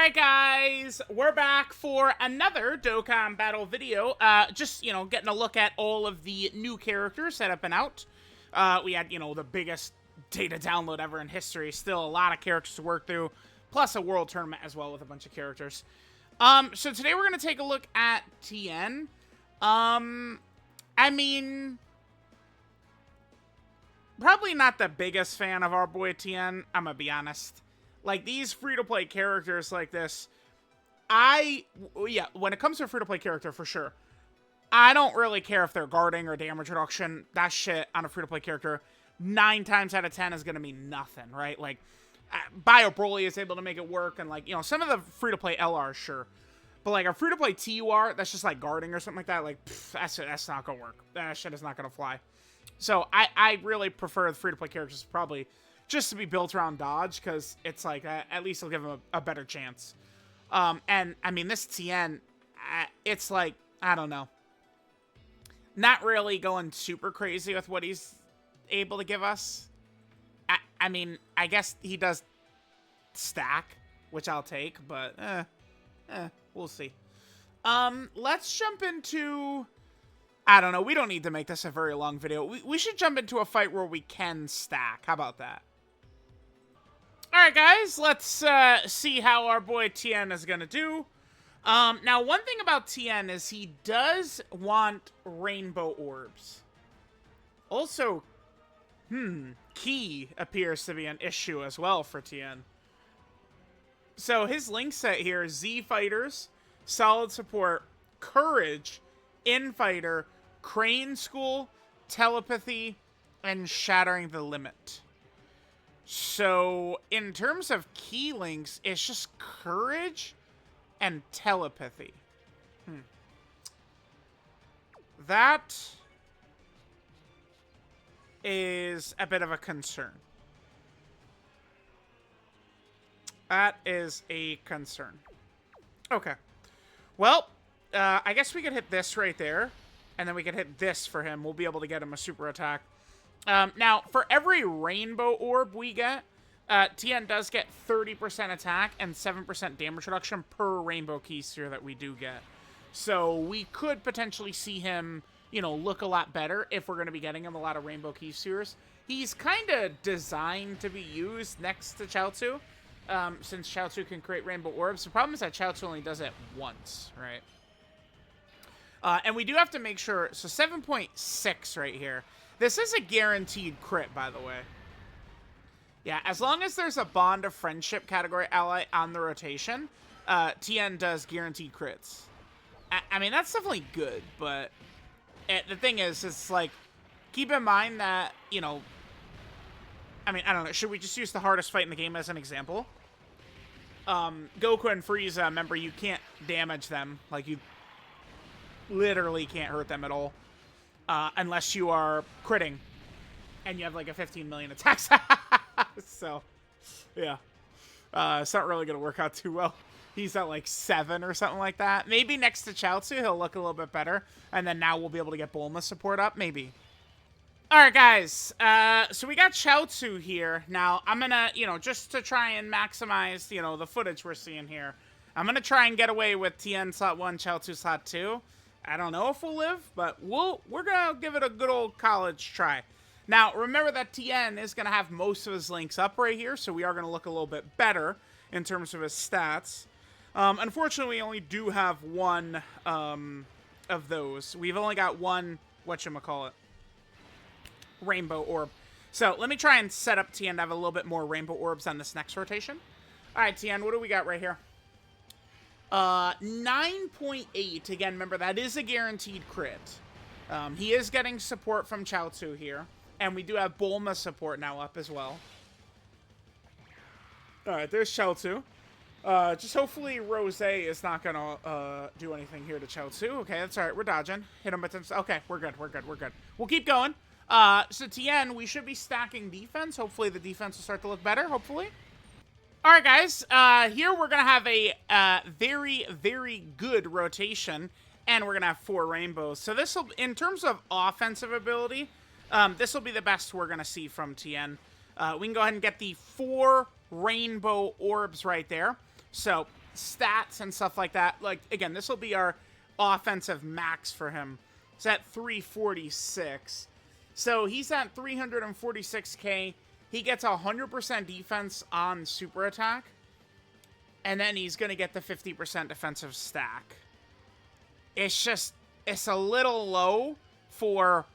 Alright guys, we're back for another Dokkan battle video. Just, getting a look at all of the new characters that have been out. We had, the biggest data download ever in history. Still a lot of characters to work through. Plus a world tournament as well with a bunch of characters. So today we're going to take a look at Tien. Probably not the biggest fan of our boy Tien, I'm gonna be honest. Like, these free-to-play characters like this, when it comes to a free-to-play character, for sure, I don't really care if they're guarding or damage reduction. That shit on a free-to-play character, 9 times out of 10 is gonna mean nothing, right? Like, Bio Broly is able to make it work, and, like, some of the free-to-play LRs, sure. But, like, a free-to-play TUR, that's just, like, guarding or something like that, like, that's not gonna work. That shit is not gonna fly. So, I really prefer the free-to-play characters probably just to be built around dodge, because it's like, at least it'll give him a better chance. And, this Tien, it's like, I don't know. Not really going super crazy with what he's able to give us. I guess he does stack, which I'll take, but, we'll see. Let's jump into... I don't know, we don't need to make this a very long video. We should jump into a fight where we can stack. How about that? Alright guys, let's see how our boy Tien is gonna do. Now one thing about Tien is he does want rainbow orbs. Also, Ki appears to be an issue as well for Tien. So his link set here is Z Fighters, Solid Support, Courage, Infighter, Crane School, Telepathy, and Shattering the Limit. So, in terms of key links, it's just Courage and Telepathy. That is a bit of a concern. That is a concern. Okay. Well, I guess we could hit this right there, and then we could hit this for him. We'll be able to get him a super attack. Now, for every rainbow orb we get, Tien does get 30% attack and 7% damage reduction per rainbow key sphere that we do get. So we could potentially see him, look a lot better if we're going to be getting him a lot of rainbow key spheres. He's kind of designed to be used next to Chaozu, since Chaozu can create rainbow orbs. The problem is that Chaozu only does it once, right? And we do have to make sure, so 7.6 right here. This is a guaranteed crit, by the way. Yeah, as long as there's a Bond of Friendship category ally on the rotation, Tien does guaranteed crits. That's definitely good, but the thing is, it's like, keep in mind that, I don't know, should we just use the hardest fight in the game as an example? Goku and Frieza, remember, you can't damage them. Like, you literally can't hurt them at all. Unless you are critting. And you have like a 15 million attacks. So, yeah. It's not really going to work out too well. He's at like 7 or something like that. Maybe next to Chaozu, he'll look a little bit better. And then now we'll be able to get Bulma support up. Maybe. Alright, guys. So we got Chaozu here. Now, I'm going to, just to try and maximize, the footage we're seeing here. I'm going to try and get away with Tien slot 1, Chaozu slot 2. I don't know if we'll live, but we're going to give it a good old college try. Now, remember that Tien is going to have most of his links up right here, so we are going to look a little bit better in terms of his stats. Unfortunately, we only do have one of those. We've only got one, whatchamacallit, rainbow orb. So, let me try and set up Tien to have a little bit more rainbow orbs on this next rotation. Alright, Tien, what do we got right here? 9.8. Again, remember, that is a guaranteed crit. He is getting support from Chaozu here. And we do have Bulma support now up as well. Alright, there's Chaozu. Just hopefully Rose is not gonna do anything here to Chaozu. Okay, that's alright. We're dodging. Hit him with them. Okay, we're good. We'll keep going. So Tien, we should be stacking defense. Hopefully the defense will start to look better. Hopefully. Alright, guys, here we're going to have a very, very good rotation, and we're going to have 4 rainbows. So this will, in terms of offensive ability, this will be the best we're going to see from Tien. We can go ahead and get the 4 rainbow orbs right there. So, stats and stuff like that. Like, again, this will be our offensive max for him. It's at 346. So, he's at 346k. He gets 100% defense on super attack. And then he's going to get the 50% defensive stack. It's just, it's a little low for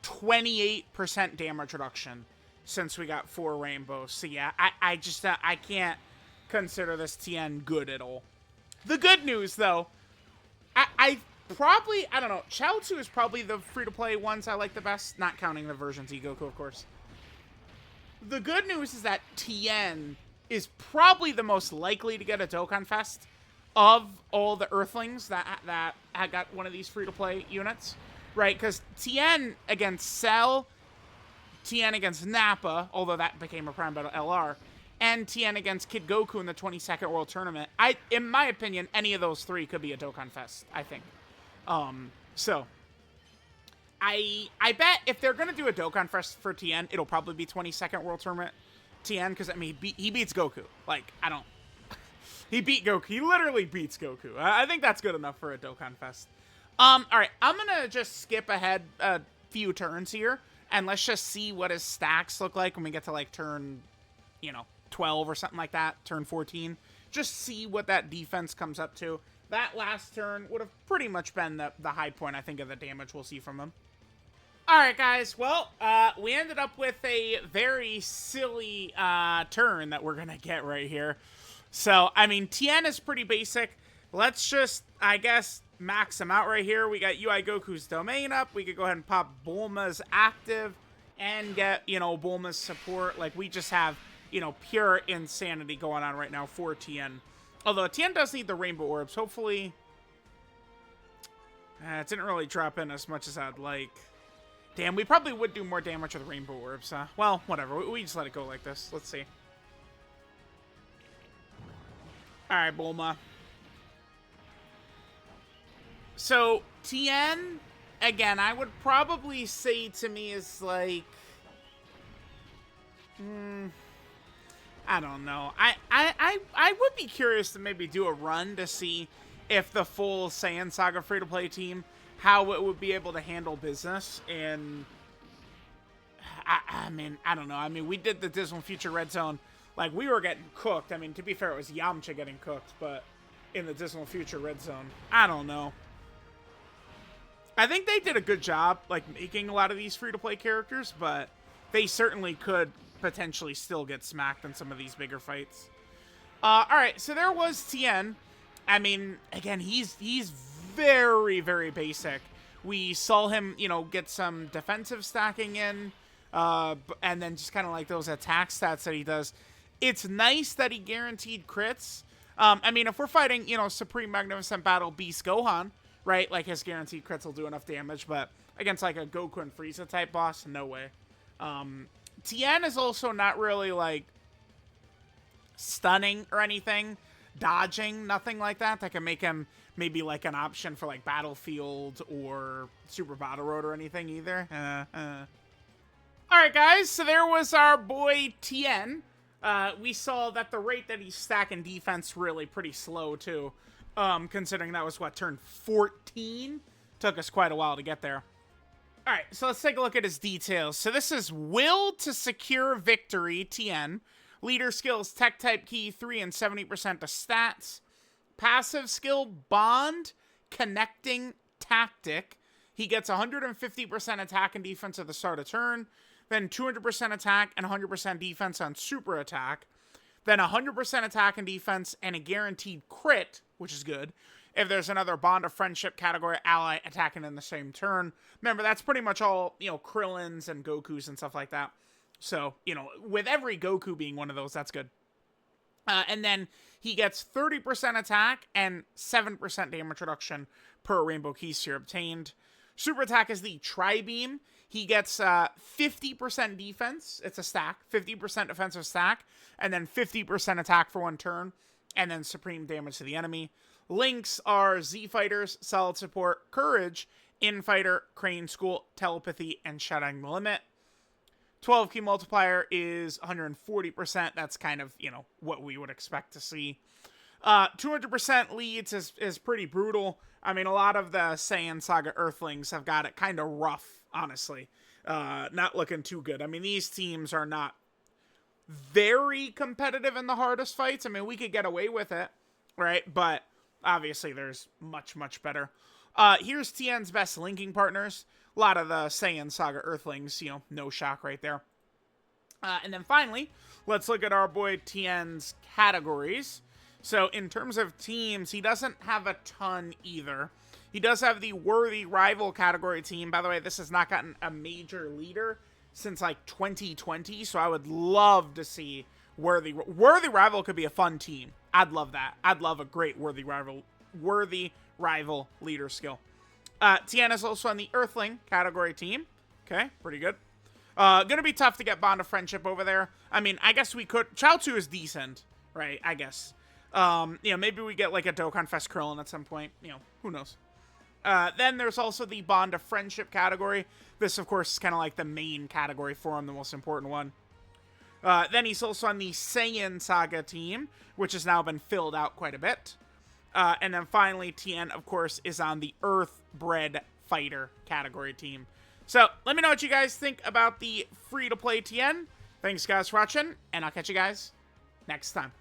28% damage reduction since we got 4 rainbows. So yeah, I just, I can't consider this Tien good at all. The good news, though, I probably, I don't know, Chaozu is probably the free-to-play ones I like the best, not counting the versions Goku, of course. The good news is that Tien is probably the most likely to get a Dokkan Fest of all the Earthlings that had got one of these free-to-play units, right? Because Tien against Cell, Tien against Nappa, although that became a Prime Battle LR, and Tien against Kid Goku in the 22nd World Tournament. In my opinion, any of those 3 could be a Dokkan Fest, I think. So, I bet if they're going to do a Dokkan Fest for Tien, it'll probably be 22nd World Tournament Tien, because, I mean, he beats Goku. Like, I don't... He beat Goku. He literally beats Goku. I think that's good enough for a Dokkan Fest. Alright, I'm going to just skip ahead a few turns here, and let's just see what his stacks look like when we get to, like, turn, 12 or something like that, turn 14. Just see what that defense comes up to. That last turn would have pretty much been the high point, I think, of the damage we'll see from him. Alright, guys, well, we ended up with a very silly turn that we're going to get right here. So, I mean, Tien is pretty basic. Let's just, I guess, max him out right here. We got UI Goku's domain up. We could go ahead and pop Bulma's active and get, Bulma's support. Like, we just have, pure insanity going on right now for Tien. Although, Tien does need the Rainbow Orbs. Hopefully, it didn't really drop in as much as I'd like. Damn, we probably would do more damage with Rainbow Orbs, huh? Well, whatever. We just let it go like this. Let's see. Alright, Bulma. So, Tien, again, I would probably say to me is like... I don't know. I would be curious to maybe do a run to see if the full Saiyan Saga free-to-play team, how it would be able to handle business. And I mean, I don't know. I mean, we did the Dismal Future Red Zone. Like, we were getting cooked. I mean, to be fair, it was Yamcha getting cooked, but in the Dismal Future Red Zone, I don't know. I think they did a good job, like, making a lot of these free-to-play characters, but they certainly could potentially still get smacked in some of these bigger fights. Alright, so there was Tien. I mean, again, he's very, very basic. We saw him, get some defensive stacking in, and then just kind of like those attack stats that he does. It's nice that he guaranteed crits. I mean, if we're fighting, Supreme Magnificent Battle Beast Gohan, right? Like, his guaranteed crits will do enough damage, but against, like, a Goku and Frieza type boss, no way. Tien is also not really, like, stunning or anything. Dodging, nothing like that. That can make him maybe, like, an option for, like, Battlefield or Super Battle Road or anything either. Alright, guys, so there was our boy Tien. We saw that the rate that he's stacking defense really pretty slow, too. Considering that was, what, turn 14? Took us quite a while to get there. Alright, so let's take a look at his details. So this is Will to Secure Victory, Tien. Leader skills, Tech Type Key 3 and 70% to stats. Passive skill, Bond, Connecting Tactic. He gets 150% attack and defense at the start of turn. Then 200% attack and 100% defense on super attack. Then 100% attack and defense and a guaranteed crit, which is good, if there's another Bond of Friendship category ally attacking in the same turn. Remember, that's pretty much all, Krillin's and Goku's and stuff like that. So, with every Goku being one of those, that's good. And then he gets 30% attack and 7% damage reduction per Rainbow Key Sphere obtained. Super attack is the Tri-Beam. He gets 50% defense. It's a stack. 50% defensive stack. And then 50% attack for one turn. And then supreme damage to the enemy. Links are Z-Fighters, Solid Support, Courage, Infighter, Crane School, Telepathy, and Shutting the Limit. 12 key multiplier is 140%. That's kind of, what we would expect to see. 200% leads is pretty brutal. I mean, a lot of the Saiyan Saga Earthlings have got it kind of rough, honestly. Not looking too good. I mean, these teams are not very competitive in the hardest fights. I mean, we could get away with it, right? But obviously, there's much, much better. Here's Tien's best linking partners. A lot of the Saiyan Saga Earthlings, you know, no shock right there. And then finally, let's look at our boy Tien's categories. So in terms of teams, he doesn't have a ton either. He does have the Worthy Rival category team. By the way, this has not gotten a major leader since like 2020, so I would love to see Worthy Rival could be a fun team. I'd love that. I'd love a great Worthy Rival leader skill. Tien is also on the Earthling category team. Okay, pretty good. Gonna be tough to get Bond of Friendship over there. I mean, I guess we could. Chaozu is decent, right? I guess. You know, maybe we get like a Dokkan Fest Krillin at some point. You know, who knows? Then there's also the Bond of Friendship category. This, of course, is kind of like the main category for him, the most important one. Then he's also on the Saiyan Saga team, which has now been filled out quite a bit. And then finally, Tien, of course, is on the Earthbred Fighter category team. So, let me know what you guys think about the free-to-play Tien. Thanks, guys, for watching, and I'll catch you guys next time.